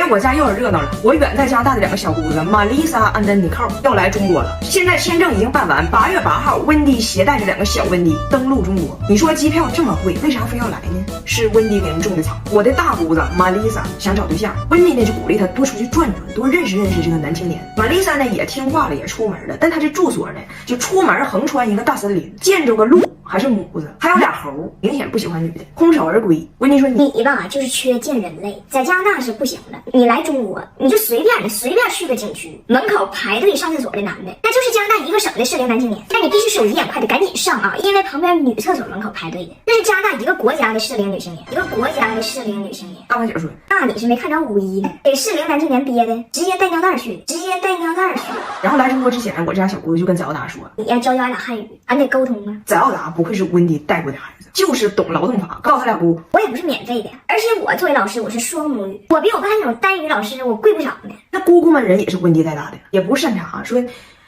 我家又有热闹了，我远在加拿大的两个小姑子玛丽莎、安德尼寇要来中国了。现在签证已经办完，8月8号，温迪携带着2个小温迪登陆中国。你说机票这么贵，为啥非要来呢？是温迪给人种的草。我的大姑子玛丽莎想找对象，温迪呢就鼓励她多出去转转，多认识认识这个男青年。玛丽莎呢也听话了，也出门了，但她这住所呢就出门横穿一个大森林，见着个鹿还是母子，还有俩猴，明显不喜欢女的，空手而归。温迪说你吧就是缺见人类，在加拿大是不行的，你来中国你就随便去个景区，门口排队上厕所的男的，那就是加拿大一个省的适龄男青年，但你必须手疾眼快的赶紧上啊，因为旁边女厕所门口排队的，那是加拿大一个国家的适龄女青年，一个国家的适龄女青年。大胖姐说，那你是没看着5·1呢，给适龄男青年憋的直接带尿袋去，然后来中国之前，我这家小姑子就跟翟奥达说，你要教俺俩汉语，俺得沟通啊。翟奥达不愧是温迪带过的孩子，就是懂劳动法，告诉他俩姑，我也不是免费的，而且我作为老师我是双母语，我比我刚才那种单语老师我贵不少呢。那姑姑们人也是温迪带大的，也不是擅长说。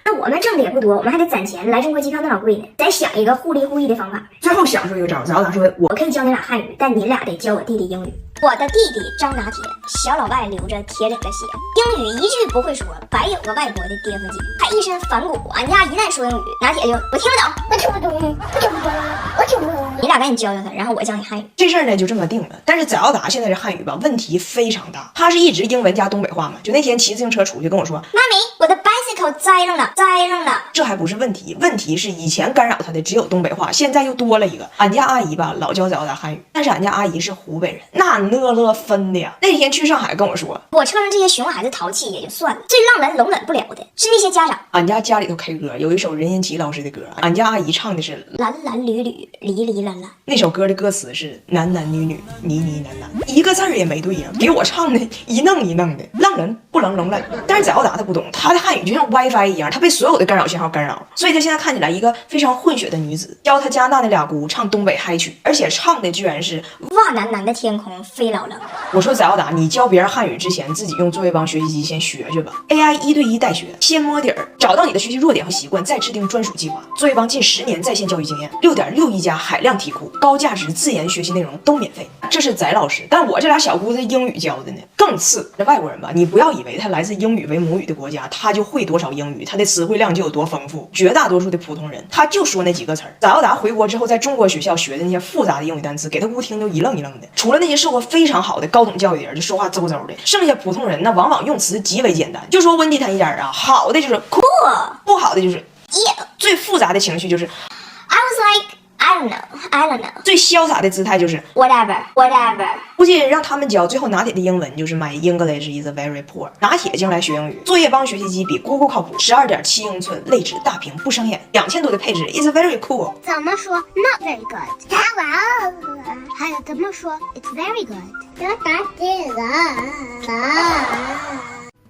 那我们挣的也不多，我们还得攒钱，来中国机票那老贵呢，咱想一个互利互益的方法。最后想出一个招，翟奥达说，我可以教你俩汉语，但你俩得教我弟弟英语。我的弟弟张拿铁，小老外流着铁岭的血，英语一句不会说，白有个外国的爹夫鸡，还一身反骨。俺家一旦说英语，拿铁就我听不懂。你俩赶紧教教他，然后我教你汉语。这事儿呢就这么定了。但是翟奥达现在这汉语吧，问题非常大。他是一直英文加东北话嘛，就那天骑自行车出去跟我说，妈咪，我的 bicycle 栽上了。这还不是问题，问题是以前干扰他的只有东北话，现在又多了一个。俺家阿姨吧老教翟奥达汉语，但是俺家阿姨是湖北人，那呢了分的呀。那天去上海跟我说，我车上这些熊孩子淘气也就算了，最让人容忍不了的是那些家长。俺家里头 K 歌有一首任贤齐老师的歌，俺家阿姨唱的是蓝蓝缕缕离离蓝蓝，那首歌的歌词是男男女女呢呢喃喃，一个字儿也没对呀，给我唱的一弄一弄的，让人不能容忍。但是翟奥达他不懂，他的汉语就像 WiFi 一样，他被所有的干扰信号干扰，所以他现在看起来一个非常混血的女子，教他加拿大那俩姑唱东北嗨曲，而且唱的居然是哇蓝蓝的天空飞老冷。我说翟奥达，你教别人汉语之前，自己用作业帮学习机先学学吧 ，AI 1对1代学，先摸底儿，找到你的学习弱点和习惯，再制定专属计划。作业帮近10年在线教育经验，6.6亿加海量题库，高价值自研学习内容都免费。这是翟老师，但我这俩小姑子英语教的呢，更次。这外国人吧，你不要以为他来自英语为母语的国家，他就会多少英语，他的词汇量就有多丰富。绝大多数的普通人，他就说那几个词儿。翟奥达回国之后，在中国学校学的那些复杂的英语单词，给他姑听都一愣一愣的。除了那些受过非常好的高等教育的人，就说话邹邹的，剩下普通人那往往用词极为简单。就说温迪他一家啊，好的就是 cool， 不好的就是 yeah， 最复杂的情绪就是 I was like I don't know， 最潇洒的姿态就是 whatever。估计让他们教，最后拿铁的英文就是 My English is very poor。拿铁将来学英语，作业帮学习机比 Google 靠谱，12.7英寸内置大屏不伤眼，2000多的配置 is very cool。怎么说 ？Not very good。还有怎么说 ？It's very good。要打这个。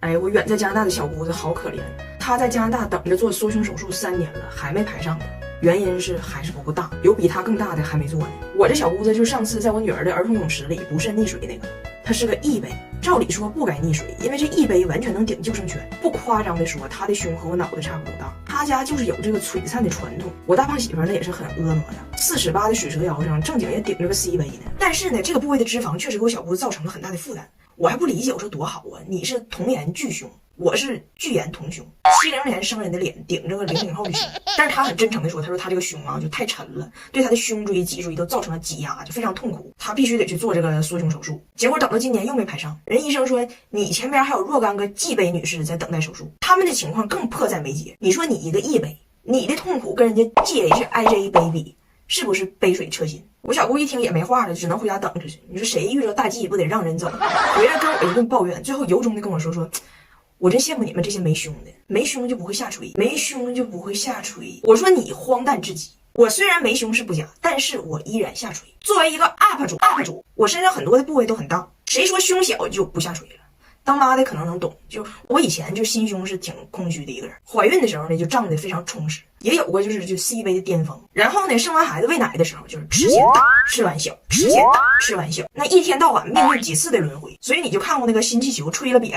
哎，我远在加拿大的小姑子好可怜，她在加拿大等着做缩胸手术3年了，还没排上呢。原因是还是不够大，有比她更大的还没做呢。我这小姑子就是上次在我女儿的儿童泳池里不慎溺水那个，她是个E杯，照理说不该溺水，因为这E杯完全能顶救生圈。不夸张的说，她的胸和我脑袋差不多大。她家就是有这个璀璨的传统。我大胖媳妇呢也是很婀娜的，4尺8的水蛇腰上正经也顶着个 C 杯呢。但是呢，这个部位的脂肪确实给我小姑子造成了很大的负担。我还不理解，我说多好啊，你是童颜巨胸，我是巨颜童胸，70年生人的脸顶着个00后的胸。但是他很真诚的说，他说他这个胸啊就太沉了，对他的胸椎脊椎都造成了挤压，就非常痛苦，他必须得去做这个缩胸手术。结果等到今年又没排上，人医生说你前边还有若干个G杯女士在等待手术，他们的情况更迫在眉睫。你说你一个E杯，你的痛苦跟人家 GHIJ 杯比，是不是杯水车薪？我小姑一听也没话了，只能回家等着去。你说谁遇着大忌不得让人走？回来跟我一顿抱怨，最后由衷的跟我说，我真羡慕你们这些没胸的，没胸就不会下垂，没胸就不会下垂。我说你荒诞至极，我虽然没胸是不假，但是我依然下垂。作为一个 UP 主，我身上很多的部位都很大，谁说胸小就不下垂了？当妈的可能能懂，就我以前就心胸是挺空虚的一个人，怀孕的时候呢就胀得非常充实，也有过就 C 杯的巅峰，然后呢生完孩子喂奶的时候就是吃先大吃完小，吃先大吃完小，那一天到晚命运几次的轮回。所以你就看过那个新气球吹了瘪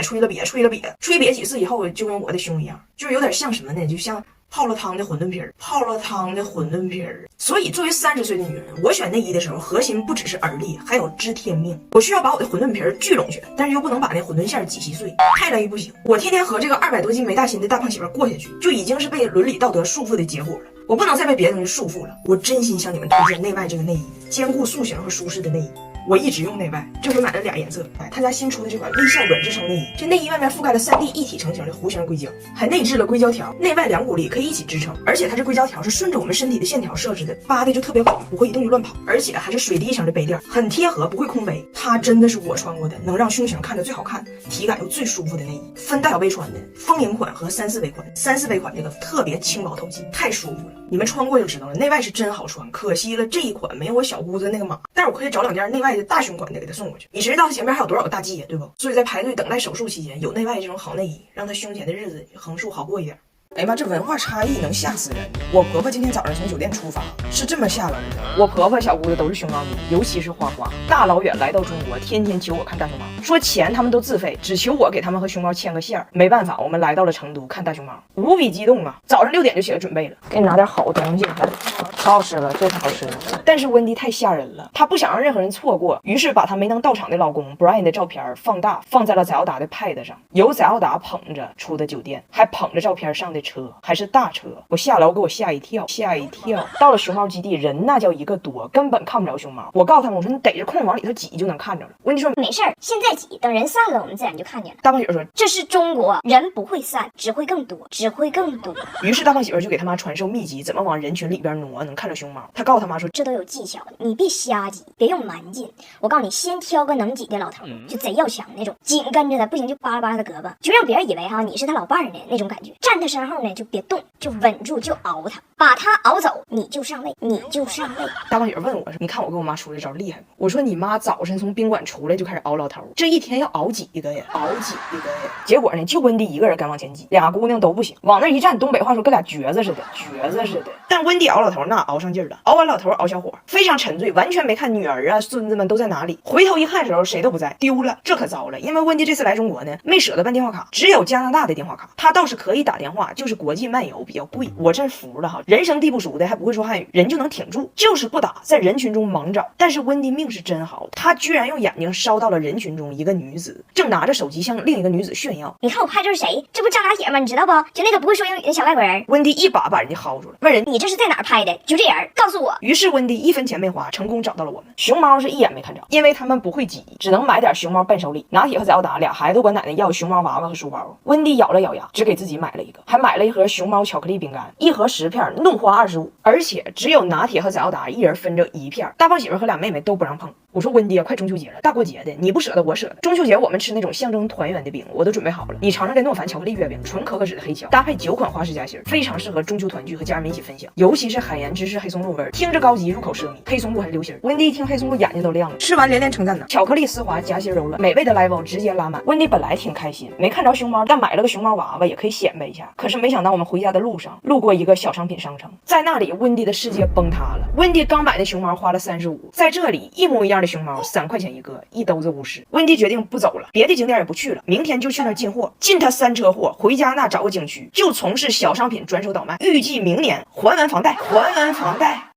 几次以后，就跟我的胸一样，就是有点像什么呢，就像泡了汤的馄饨皮儿，泡了汤的馄饨皮儿。所以作为30岁的女人，我选内衣的时候，核心不只是耳力，还有知天命。我需要把我的馄饨皮儿聚拢起来，但是又不能把那馄饨馅挤稀碎，太累不行。我天天和这个200多斤没大心的大胖媳妇过下去，就已经是被伦理道德束缚的结果了。我不能再被别的东西束缚了。我真心向你们推荐内外这个内衣，兼顾塑形和舒适的内衣。我一直用内外，这回买了俩颜色。他家新出的这款微笑软支撑内衣，这内衣外面覆盖了3D 一体成型的弧形硅胶，还内置了硅胶条，内外两股力可以一起支撑。而且它这硅胶条是顺着我们身体的线条设置的，扒的就特别广，不会一动就乱跑。而且还是水滴型的杯垫，很贴合，不会空杯。它真的是我穿过的能让胸型看着最好看，体感又最舒服的内衣。分大小杯穿的，丰盈款和3、4杯款。3、4杯款这个特别轻薄透气，太舒服了。你们穿过就知道了，内外是真好穿。可惜了这一款没有我小姑子那个码，但是我可以找2件内外的大胸款的给她送过去。你谁知道她前面还有多少个大鸡呀，对不？所以在排队等待手术期间，有内外这种好内衣，让她胸前的日子横竖好过一点。哎呀妈，这文化差异能吓死人！我婆婆今天早上从酒店出发，是这么下文的。我婆婆小姑子都是熊猫迷，尤其是花花，大老远来到中国，天天求我看大熊猫，说钱他们都自费，只求我给他们和熊猫牵个线儿。没办法，我们来到了成都看大熊猫，无比激动啊！早上6点就起来准备了，给你拿点好东西，可好吃了，这太好吃了。但是温迪太吓人了，她不想让任何人错过，于是把她没能到场的老公 Brian 的照片放大，放在了翟奥达的 pad 上，由翟奥达捧着出的酒店，还捧着照片上的车，还是大车。我下楼给我吓一跳，吓一跳。到了熊猫基地，人那叫一个多，根本看不着熊猫。我告诉他们，我说你逮着空往里头挤就能看着了。温迪说没事儿，现在挤，等人散了，我们自然就看见了。大胖媳妇说这是中国，人不会散，只会更多，只会更多。于是大胖媳妇就给他妈传授秘籍，怎么往人群里边挪能看着熊猫。他告诉他妈说这都有技巧的，你别瞎挤，别用蛮劲。我告诉你，先挑个能挤的老头，就贼要强那种，紧跟着他，不行就扒拉扒拉他胳膊，就让别人以为你是他老伴儿的那种感觉。站他身后呢，就别动，就稳住，就熬他，把他熬走，你就上位，你就上位。大胖媳妇问我说：“你看我跟我妈出这招厉害吗？”我说：“你妈早晨从宾馆出来就开始熬老头，这一天要熬几个呀？熬几个呀？”结果呢，就温迪一个人敢往前挤，俩姑娘都不行，往那一站，东北话说跟俩橛子似的，橛子似的。但温迪熬老头那熬上劲儿了，熬完老头熬小伙，非常沉醉，完全没看女儿啊孙子们都在哪里。回头一看的时候，谁都不在，丢了，这可糟了。因为温迪这次来中国呢，没舍得办电话卡，只有加拿大的电话卡，他倒是可以打电话，就是国际漫游比较贵。我真服了哈，人生地不熟的还不会说汉语，人就能挺住，就是不打，在人群中忙找。但是温迪命是真好，他居然用眼睛烧到了人群中一个女子，正拿着手机向另一个女子炫耀。你看我拍这是谁？这不张大铁吗？你知道不？就那个不会说英语的小外国人。温迪一把人家薅住了，问人你这是在哪儿拍的？就这人，告诉我。于是温迪1分钱没花，成功找到了我们。熊猫是一眼没看着，因为他们不会挤，只能买点熊猫伴手礼。拿铁和翟奥达俩孩子管奶奶要熊猫娃娃和书包，温迪咬了咬牙，只给自己买了一个，还买了一盒熊猫巧克力饼干，一盒10片，弄花25，而且只有拿铁和翟奥达一人分着1片。大胖媳妇和俩妹妹都不让碰。我说温迪啊，快中秋节了，大过节的，你不舍得我舍得。中秋节我们吃那种象征团圆的饼，我都准备好了。你尝尝这诺凡巧克力月饼，纯可可脂的黑巧，搭配9款花式夹心，非常适合中秋团聚和家人们一起分享。尤其是海盐芝士黑松露味儿，听着高级，入口奢靡。黑松露还是流心儿，温迪一听黑松露眼睛都亮了，吃完连连称赞呢。巧克力丝滑，夹心柔软，美味的 level 直接拉满。温迪本来挺开心，没看着熊猫，但买了个熊猫娃娃也可以显摆一下。可是没想到我们回家的路上，路过一个小商品商城，在那里温迪的世界崩塌了。温迪刚买的熊猫花了35，在这里一模一样的熊猫3块钱一个，一兜子50。温迪决定不走了，别的景点也不去了，明天就去那儿进货，进他3车货，回家那找个景区就从事小商品转手倒卖，预计明年还完房贷，还完房贷。